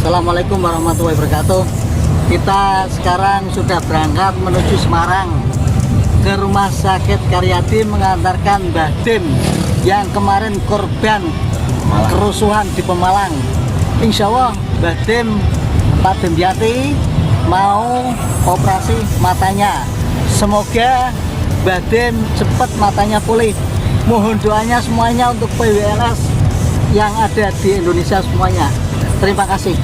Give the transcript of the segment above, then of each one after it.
Assalamualaikum warahmatullahi wabarakatuh. Kita sekarang sudah berangkat menuju Semarang ke Rumah Sakit Karyadi mengantarkan Mbah Dim yang kemarin korban kerusuhan di Pemalang. Insya Allah Mbah Dim, Pak Dimyati mau operasi matanya. Semoga Mbah Dim cepat matanya pulih. Mohon doanya semuanya untuk PWLS yang ada di Indonesia semuanya. Terima kasih.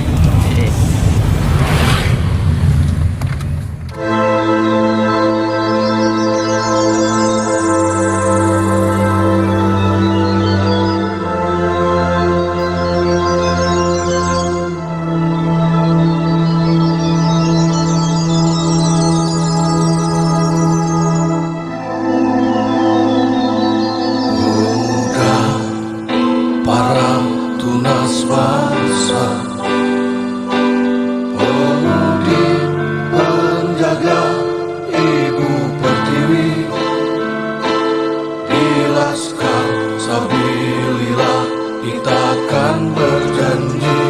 Kita akan berjanji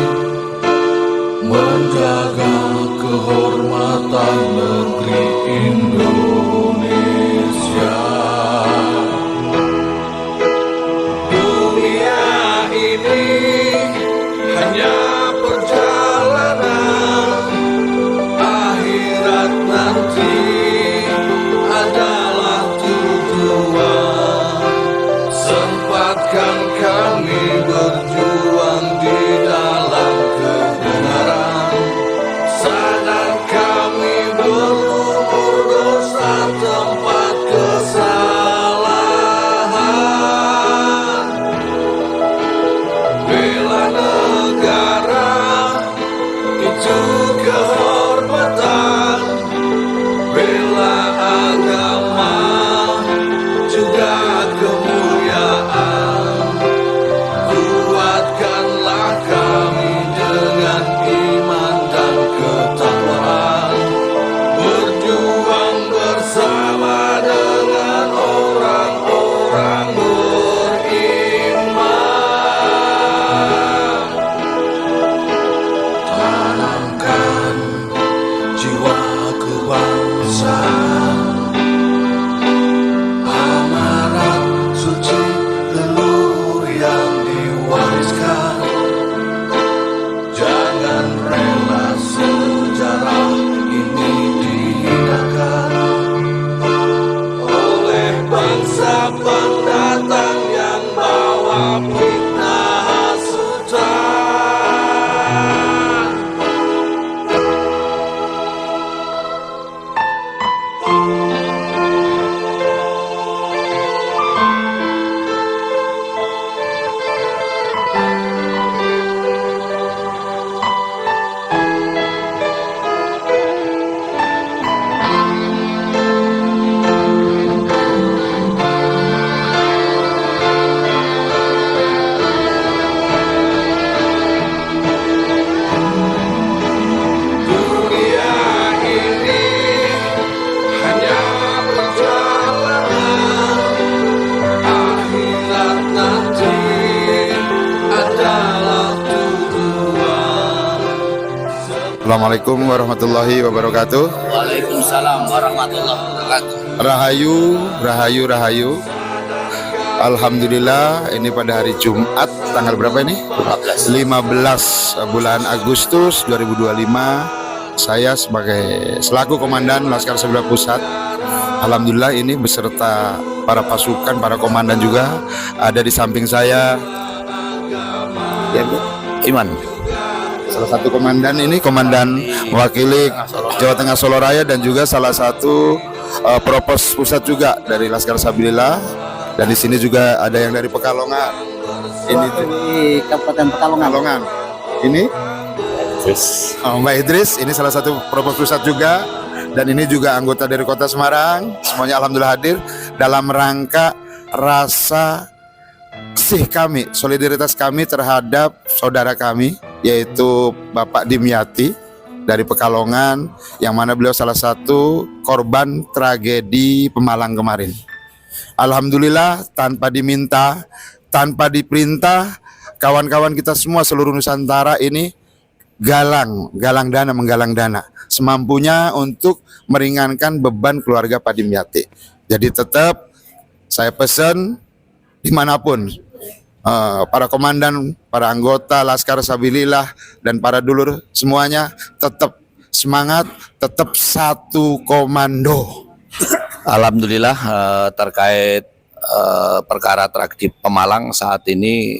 menjaga kehormatan negeri Indonesia. Dunia ini hanya perjalanan, akhirat nanti adalah tujuan. Sempatkan kami berjuang di dalam kebenaran. Sadar kami berumur dosa tempat kesalahan. Bela negara itu kehormatan. Bela agama juga kemuliaan. Kuatkanlah kami dengan iman dan ketakwaan, berjuang bersama dengan orang-orang beriman. Tanamkan jiwa kebangsaan, amanat suci leluhur yang diwariskan. Jangan rela sejarah ini dihinakan oleh bangsa pendatang yang bawa fitnah hasutan. Dunia ini hanya perjalanan, akhirat nanti adalah tujuan. Assalamualaikum warahmatullahi wabarakatuh. Waalaikumsalam warahmatullahi wabarakatuh. Rahayu, rahayu, rahayu. Alhamdulillah, ini pada hari Jumat tanggal berapa ini? 15 bulan Agustus 2025. Saya sebagai selaku Komandan Laskar Sembilan Pusat, alhamdulillah ini beserta para pasukan, para komandan juga ada di samping saya. Ya, Bu. Iman. Salah satu komandan ini, komandan mewakili Jawa Tengah Solo Raya, dan juga salah satu Propos Pusat juga dari Laskar Sabilillah. Dan di sini juga ada yang dari Pekalongan. Ini Di Kabupaten Pekalongan. Ini Mbak Idris, ini salah satu Propos Pusat juga. Dan ini juga anggota dari Kota Semarang. Semuanya alhamdulillah hadir dalam rangka rasa kasih kami, solidaritas kami terhadap saudara kami, yaitu Bapak Dimyati dari Pekalongan, yang mana beliau salah satu korban tragedi Pemalang kemarin. Alhamdulillah, tanpa diminta, tanpa diperintah, kawan-kawan kita semua seluruh Nusantara ini menggalang dana semampunya untuk meringankan beban keluarga Pak Dimyati. Jadi tetap saya pesan dimanapun para komandan, para anggota Laskar Sabilillah dan para dulur semuanya tetap semangat, tetap satu komando. Alhamdulillah terkait perkara tragedi Pemalang saat ini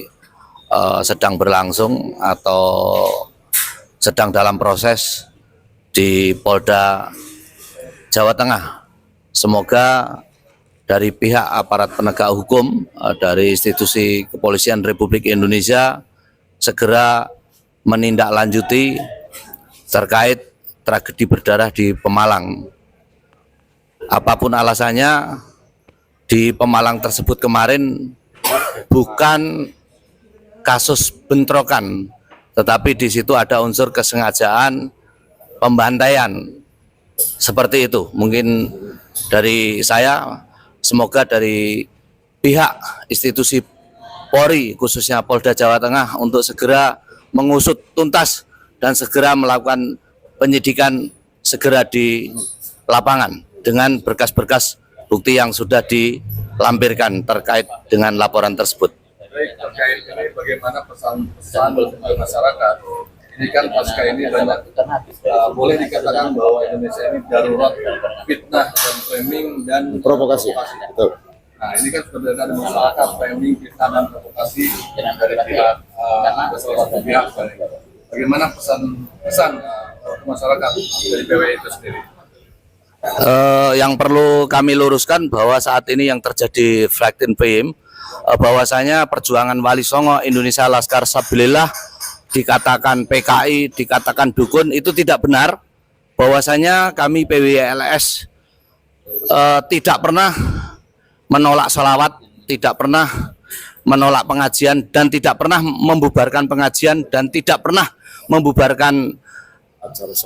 sedang berlangsung atau sedang dalam proses di Polda Jawa Tengah. Semoga dari pihak aparat penegak hukum dari institusi Kepolisian Republik Indonesia segera menindaklanjuti terkait tragedi berdarah di Pemalang. Apapun alasannya, di Pemalang tersebut kemarin bukan kasus bentrokan, tetapi di situ ada unsur kesengajaan pembantaian. Seperti itu. Mungkin dari saya, semoga dari pihak institusi Polri, khususnya Polda Jawa Tengah, untuk segera mengusut tuntas dan segera melakukan penyidikan segera di lapangan dengan berkas-berkas bukti yang sudah dilampirkan terkait dengan laporan tersebut. Baik, terkait ini bagaimana pesan-pesan untuk masyarakat? Ini kan pasca ini banyak boleh dikatakan bahwa Indonesia ini darurat fitnah dan framing dan Provokasi. Betul. Nah, ini kan sudah ada masyarakat framing, fitnah dan provokasi dari pihak salah satu pihak. Bagaimana pesan ke masyarakat dari PWI itu sendiri? Yang perlu kami luruskan bahwa saat ini yang terjadi Fraktin PIM, bahwasanya perjuangan Wali Songo Indonesia Laskar Sabilillah dikatakan PKI, dikatakan dukun, itu tidak benar. Bahwasanya kami PWLS tidak pernah menolak sholawat, tidak pernah menolak pengajian, dan tidak pernah membubarkan pengajian, dan tidak pernah membubarkan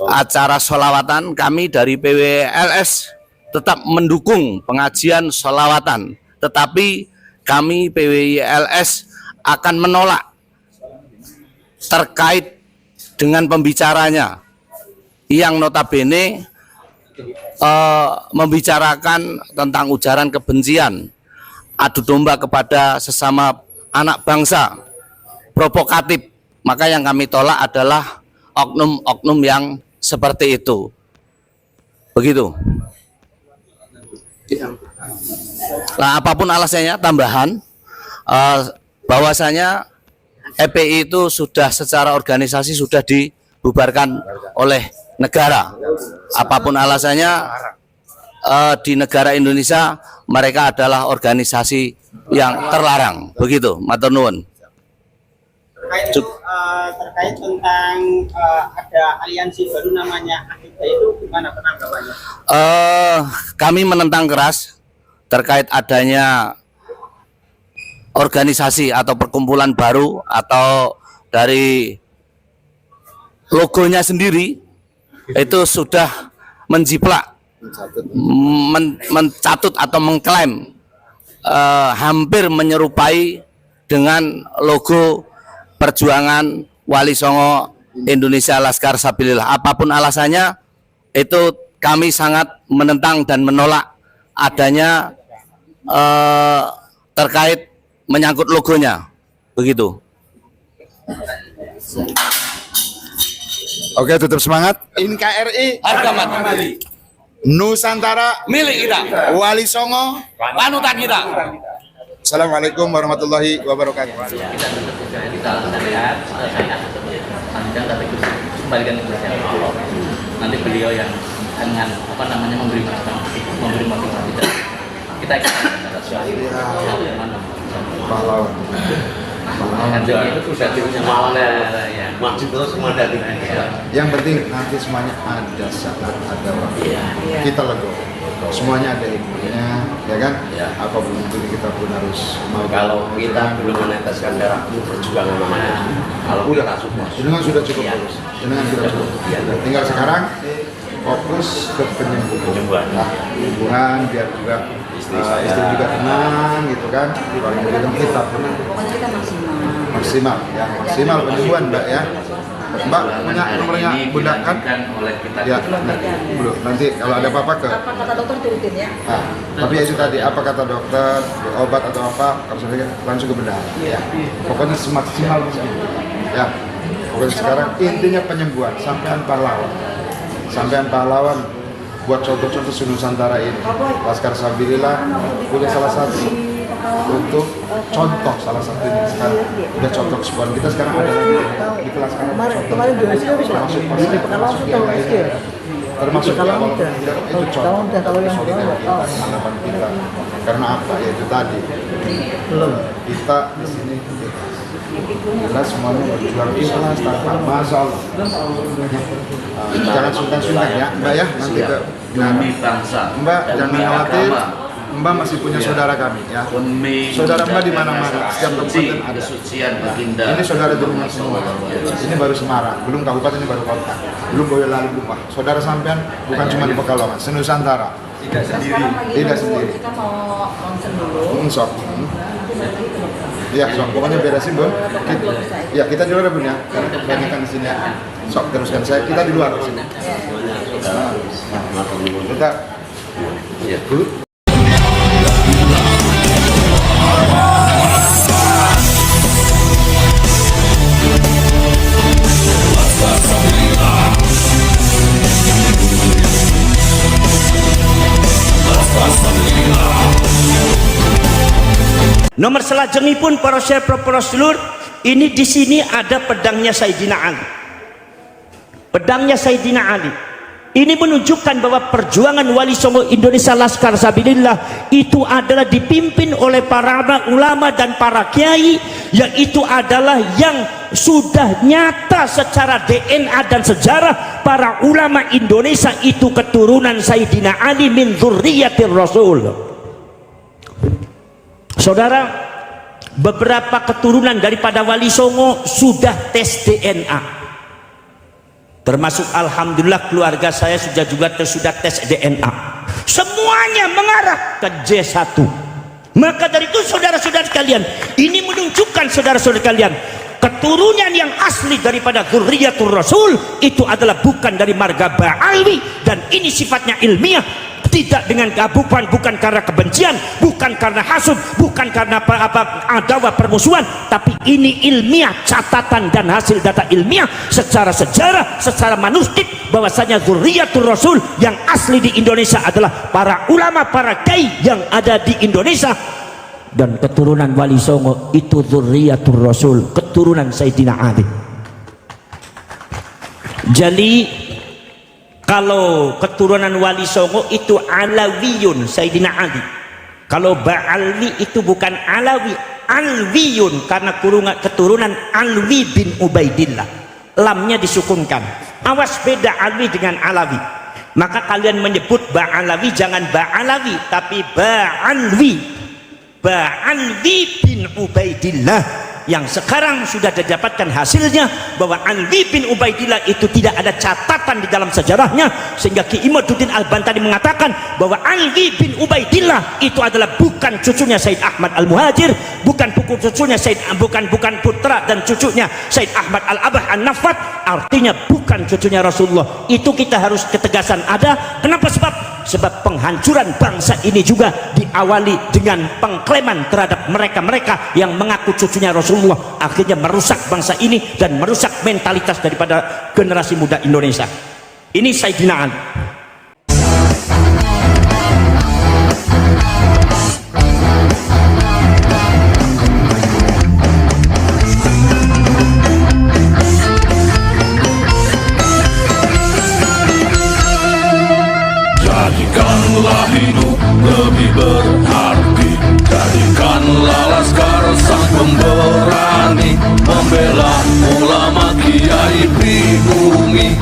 acara sholawatan. Kami dari PWLS tetap mendukung pengajian sholawatan, tetapi kami PWLS akan menolak terkait dengan pembicaranya yang notabene membicarakan tentang ujaran kebencian, adu domba kepada sesama anak bangsa, provokatif. Maka yang kami tolak adalah oknum-oknum yang seperti itu. Begitu. Nah, apapun alasannya, tambahan bahwasanya EPI itu sudah secara organisasi sudah dibubarkan oleh negara. Apapun alasannya, di negara Indonesia mereka adalah organisasi yang terlarang. Begitu, matur nuwun. Terkait tentang ada aliansi baru namanya Akita, itu gimana penanggapannya? Kami menentang keras terkait adanya organisasi atau perkumpulan baru atau dari logonya sendiri itu sudah menjiplak, mencatut atau mengklaim hampir menyerupai dengan logo perjuangan Wali Songo Indonesia Laskar Sabilillah. Apapun alasannya, itu kami sangat menentang dan menolak adanya terkait menyangkut logonya. Begitu. Oke, tetap semangat. NKRI Harga mati Nusantara milik kita, Wali Songo. panutan kita. Assalamualaikum warahmatullahi wabarakatuh. Kita lihat panjang, tapi kembalikan ke Allah. Nanti beliau yang dengan memberi motivasi. Kita Pahlawan. itu sudah dimana ya. Maju terus semua dari. Yang penting nanti semuanya ada saat ada waktu. Kita legowo. Semuanya ada ilmunya, ya kan? Apapun itu kita pun harus mau. Kalau kita belum meneteskan darah itu perjuangan namanya. Kalau udah kita sudah jenengan sudah cukup lulus. Jenengan sudah cukup. Tinggal sekarang fokus ke penyembuhan. Penyembuhan biar juga istri juga tenang gitu kan. Paling tidak kita pun maksimal ya, maksimal penyembuhan Mbak ya. Mbak punya nomornya Bunda kan? oleh kita. Ya, dulu. Nanti kalau ada apa-apa ke. Apa kata dokter turutin ya? Nah, tapi ya itu tadi apa kata dokter, obat atau apa, kalau saya langsung ke bendahara. Ya. Pokoknya semaksimal mungkin. Ya. Pokoknya sekarang intinya penyembuhan, sampean pahlawan. Sampean pahlawan buat contoh-contoh Nusantara ini. Laskar Sabilillah punya salah satu untuk contoh salah satunya sekarang udah contoh sekolah kita sekarang ada lagi di kelas sekarang Kemarin juga sih bisa. termasuk Di Pekalongan yang tahu SD. termasuk Kalau awal udah. itu Kalau udah, kalau yang solidaritas bawah. kita, harapan kita. Karena apa? Ya itu tadi. Belum. Kita di sini kita semuanya berjuang ikhlas tanpa masalah. Jangan sungkan-sungkan ya, Mbak ya. Nanti ke Demi bangsa. Mbak jangan demi khawatir. agama, Mbak masih punya saudara kami ya. demi Saudara Mbak di mana-mana, menjaga setiap suci, kabupaten ada. kesucian baginda. Ini saudara di rumah semua. Ini baru Semarang, belum kabupaten, ini baru kota. Belum Boyolali, belum Wah. Saudara sampean bukan cuma di Pekalongan, senusantara. Tidak sendiri. Tidak sendiri. Kita mau konsen dulu. Sok. Iya, sok. Pokoknya beresin, Bun. Ya, kita di luar, Bun ya. Karena kebanyakan di sini ya. Sok, teruskan saya. Kita di luar di sini. Kita dulu. Nomor selajengipun para syekh para sedulur, ini di sini ada pedangnya Sayyidina Ali. Pedangnya Sayyidina Ali. Ini menunjukkan bahwa perjuangan Wali Songo Indonesia Laskar Sabilillah itu adalah dipimpin oleh para ulama dan para kiai, yaitu adalah yang sudah nyata secara DNA dan sejarah para ulama Indonesia itu keturunan Sayyidina Ali min dzurriyyatir Rasul. Saudara, beberapa keturunan daripada Wali Songo sudah tes DNA. Termasuk alhamdulillah keluarga saya sudah tes DNA. Semuanya mengarah ke J1. Maka dari itu saudara-saudara sekalian, ini menunjukkan saudara-saudara sekalian, keturunan yang asli daripada dzurriyyatur Rasul itu adalah bukan dari marga Ba'alwi, dan ini sifatnya ilmiah. Tidak dengan gabukan, bukan karena kebencian, bukan karena hasud, bukan karena adawa permusuhan, tapi ini ilmiah, catatan dan hasil data ilmiah secara sejarah, secara manuskrip, bahwasanya dzurriyyatur Rasul yang asli di Indonesia adalah para ulama, para kiai yang ada di Indonesia, dan keturunan Wali Songo itu dzurriyyatur Rasul, keturunan Sayyidina Ali. Jadi kalau keturunan Wali Songo itu Alawiyun Sayyidina Ali. Kalau Ba'alwi itu bukan Alawi, Alwiyun, karena keturunan Alwi bin Ubaidillah. Lamnya disukunkan. Awas beda Alwi dengan Alawi. Maka kalian menyebut Ba'alawi jangan Ba'alawi, tapi Ba'alwi. Ba'alwi bin Ubaidillah. Yang sekarang sudah didapatkan hasilnya bahwa Alwi bin Ubaidillah itu tidak ada catatan di dalam sejarahnya, sehingga Ki Imaduddin Al-Bantani mengatakan bahwa Alwi bin Ubaidillah itu adalah bukan cucunya Said Ahmad Al-Muhajir, bukan cucunya bukan putra dan cucunya Said Ahmad Al-Abah An-Nafat, artinya bukan cucunya Rasulullah. Itu kita harus ketegasan ada. Kenapa? Sebab penghancuran bangsa ini juga diawali dengan pengklaman terhadap mereka-mereka yang mengaku cucunya Rasulullah, akhirnya merusak bangsa ini dan merusak mentalitas daripada generasi muda Indonesia. Ini Sayyidina Ali. Jadikanlah hidup lebih berarti, jadikanlah laskar sang pemberani, membela ulama kiai pribumi,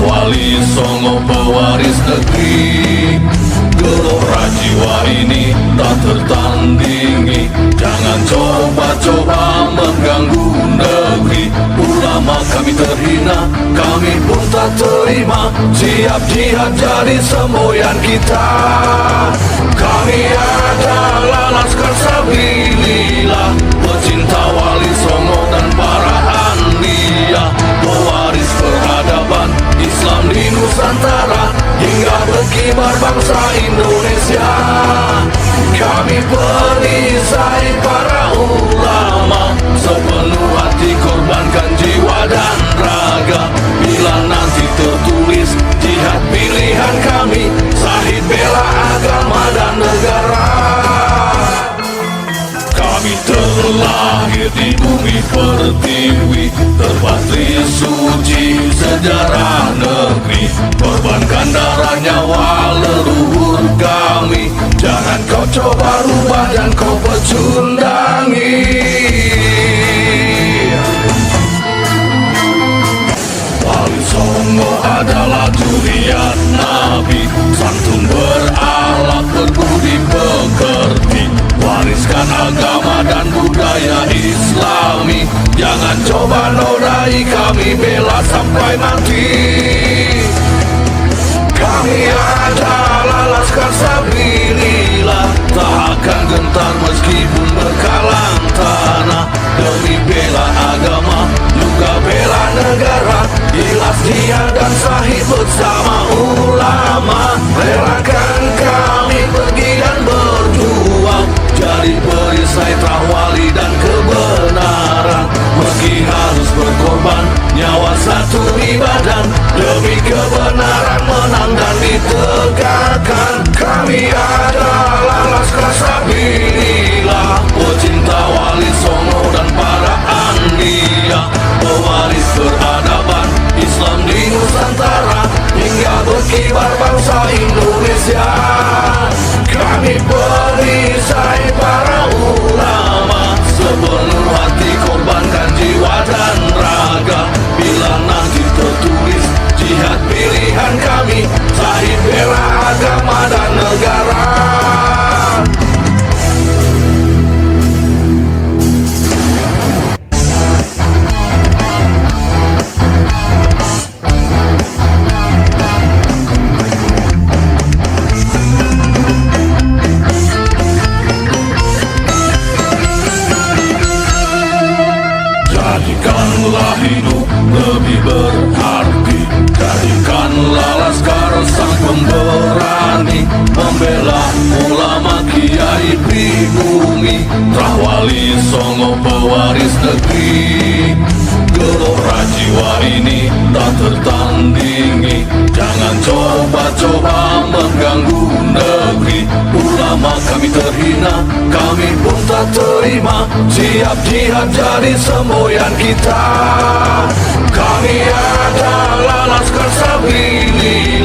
Wali Songo pewaris negeri. Gelora jiwa ini tak tertandingi, jangan coba-coba mengganggu negeri. Ulama kami terhina, kami pun tak terima, siap jihad jadi semboyan kita. Kami adalah Laskar Sabilillah, pecinta Wali Songo dan para ahliya, pewaris berkibar bangsa Indonesia. Kami perisai para ulama, sepenuh hati korbankan jiwa dan raga. Bila nanti tertulis jihad pilihan kami, Syahid bela agama dan negara. Kami terlahir di bumi pertiwi, terpatri suci sejarah negeri. Korbankan darah nyawa leluhur kami, jangan kau coba rubah dan kau pecundangi. Wali Songo adalah zuriat Nabi, santun berakhlak berbudi pekerti, wariskan agama dan budaya Islami. Jangan coba nodai kami, bela sampai mati. Kami adalah Laskar Sabilillah, tak akan gentar meskipun berkalang tanah. Demi bela agama, juga bela negara, ikhlas jihad dan Syahid bersama ulama. Relakan kami pergi dan berjuang, jadi perisai Trawali dan kebenaran. Meski harus berkorban, nyawa satu ibadah, demi kebenaran menang dan ditegakkan. Kami adalah Laskar Sabilillah, pecinta Wali Songo dan para anbiya, pewaris peradaban Islam di Nusantara, hingga berkibar bangsa Indonesia. Kami perisai para ulama, sepenuh hati korbankan jiwa dan raga. Bila nanti tertulis jihad pilihan kami, Syahid bela agama dan negara. Jadikanlah hidup lebih berarti, jadikanlah Laskar sang pemberani, membela ulama kiai pribumi, Trawali Songo pewaris negeri. Gelora jiwa ini tak tertandingi, jangan coba-coba mengganggu negeri. Ulama kami terhina, kami pun tak terima, siap jihad jadi semboyan kita. Kami adalah Laskar Sabilillah,